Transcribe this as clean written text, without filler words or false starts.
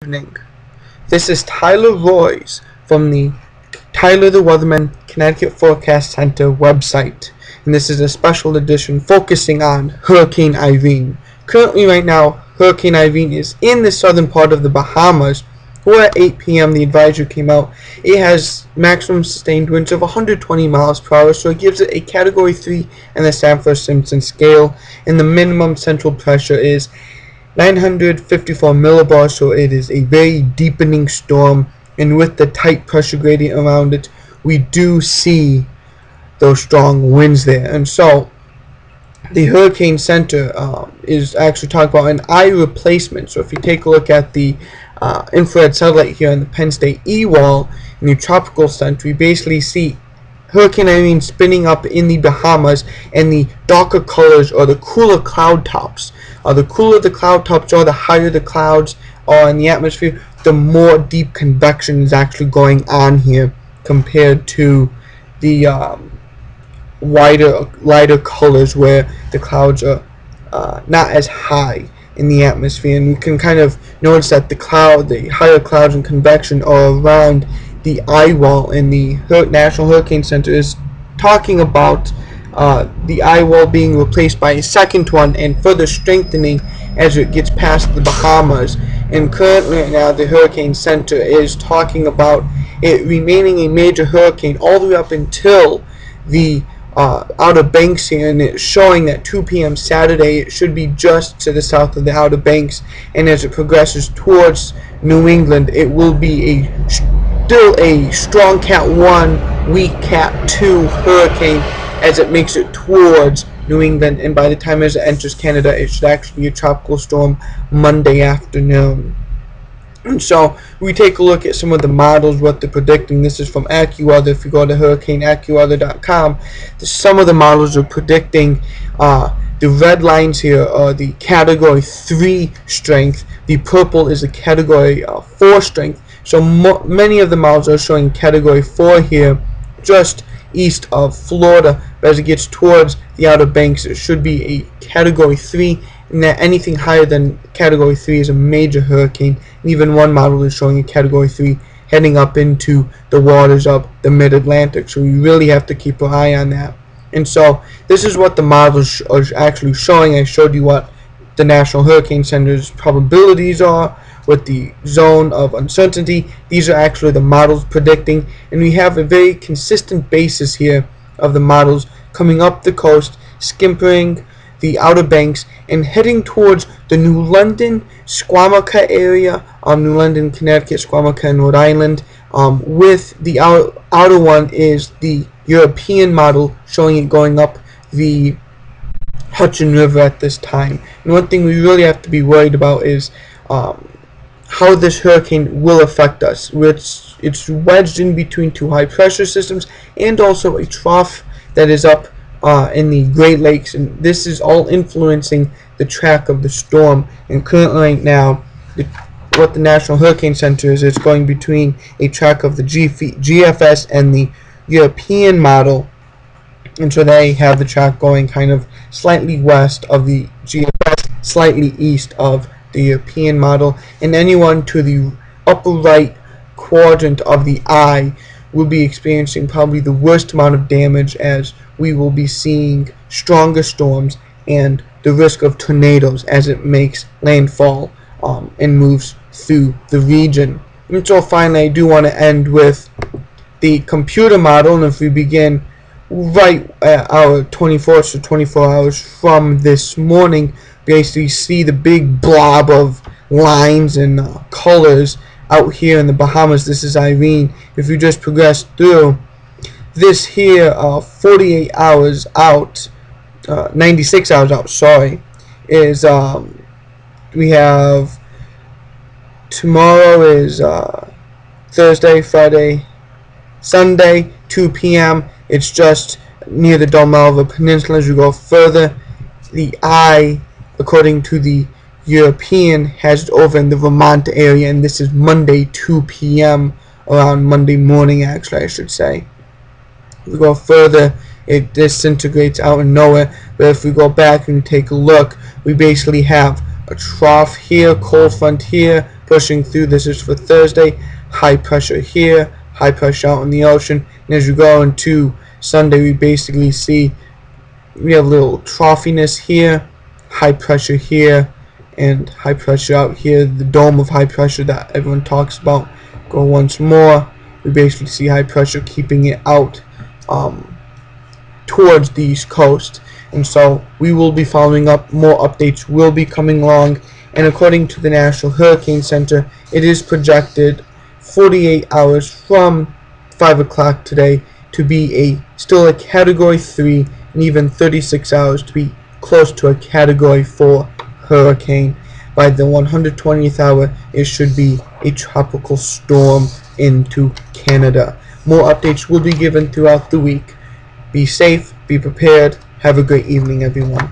Evening. This is Tyler Royce from the Tyler the Weatherman Connecticut Forecast Center website, and this is a special edition focusing on Hurricane Irene. Currently right now, Hurricane Irene is in the southern part of the Bahamas, where at 8 p.m. the advisory came out. It has maximum sustained winds of 120 miles per hour, so it gives it a Category 3 in the Sampson-Simpson scale, and the minimum central pressure is 954 millibars, so it is a very deepening storm, and with the tight pressure gradient around it, we do see those strong winds there. And so the Hurricane Center is actually talking about an eye replacement. So if you take a look at the infrared satellite here on the Penn State E-wall in the tropical center, we basically see Hurricane Irene spinning up in the Bahamas, and the darker colors are the cooler cloud tops. The cooler the cloud tops are, the higher the clouds are in the atmosphere, the more deep convection is actually going on here compared to the lighter colors where the clouds are not as high in the atmosphere. And you can kind of notice that the higher clouds and convection are around the eye wall, and the National Hurricane Center is talking about the eye wall being replaced by a second one and further strengthening as it gets past the Bahamas. And currently right now the Hurricane Center is talking about it remaining a major hurricane all the way up until the Outer Banks here, and it's showing that 2 p.m. Saturday it should be just to the south of the Outer Banks, and as it progresses towards New England it will be still a strong Cat 1, weak Cat 2 hurricane as it makes it towards New England, and by the time as it enters Canada it should actually be a tropical storm Monday afternoon. And so we take a look at some of the models, what they're predicting. This is from AccuWeather. If you go to hurricaneaccuweather.com, some of the models are predicting the red lines here are the Category 3 strength. The purple is the Category 4 strength. So many of the models are showing Category 4 here, just east of Florida. But as it gets towards the Outer Banks, it should be a Category 3, and that anything higher than Category 3 is a major hurricane. And even one model is showing a Category 3 heading up into the waters of the Mid-Atlantic. So we really have to keep an eye on that. And so this is what the models are actually showing. I showed you what the National Hurricane Center's probabilities are with the zone of uncertainty. These are actually the models predicting, and we have a very consistent basis here of the models coming up the coast, skimpering the Outer Banks, and heading towards the New London, Squamica area, New London, Connecticut, Squamica, and Rhode Island. With the outer one is the European model, showing it going up the Hudson River at this time. And one thing we really have to be worried about is how this hurricane will affect us. It's wedged in between two high pressure systems and also a trough that is up in the Great Lakes, and this is all influencing the track of the storm. And currently right now, what the National Hurricane Center is, it's going between a track of the GFS and the European model, and so they have the track going kind of slightly west of the GFS, slightly east of the European model, and anyone to the upper right quadrant of the eye will be experiencing probably the worst amount of damage, as we will be seeing stronger storms and the risk of tornadoes as it makes landfall and moves through the region. And so finally I do want to end with the computer model, and if we begin right at our 24th or 24 hours from this morning, basically see the big blob of lines and colors out here in the Bahamas. This is Irene. If you just progress through this here, 48 hours out, 96 hours out, sorry, is we have tomorrow is Thursday, Friday, Sunday, 2 p.m. It's just near the Delmarva Peninsula. As we go further, the eye, according to the European, has it over in the Vermont area, and this is Monday 2 p.m. around Monday morning, actually I should say. If we go further, it disintegrates out in nowhere. But if we go back and take a look, we basically have a trough here, cold front here, pushing through. This is for Thursday. High pressure here, high pressure out in the ocean, and as we go into Sunday, we basically see we have a little troughiness here, high pressure here, and high pressure out here, the dome of high pressure that everyone talks about. Go once more, we basically see high pressure keeping it out towards the East Coast. And so we will be following up. More updates will be coming along, and according to the National Hurricane Center, it is projected 48 hours from 5 o'clock today to be still a Category 3, and even 36 hours to be close to a Category 4 hurricane. By the 120th hour, it should be a tropical storm into Canada. More updates will be given throughout the week. Be safe, be prepared. Have a great evening, everyone.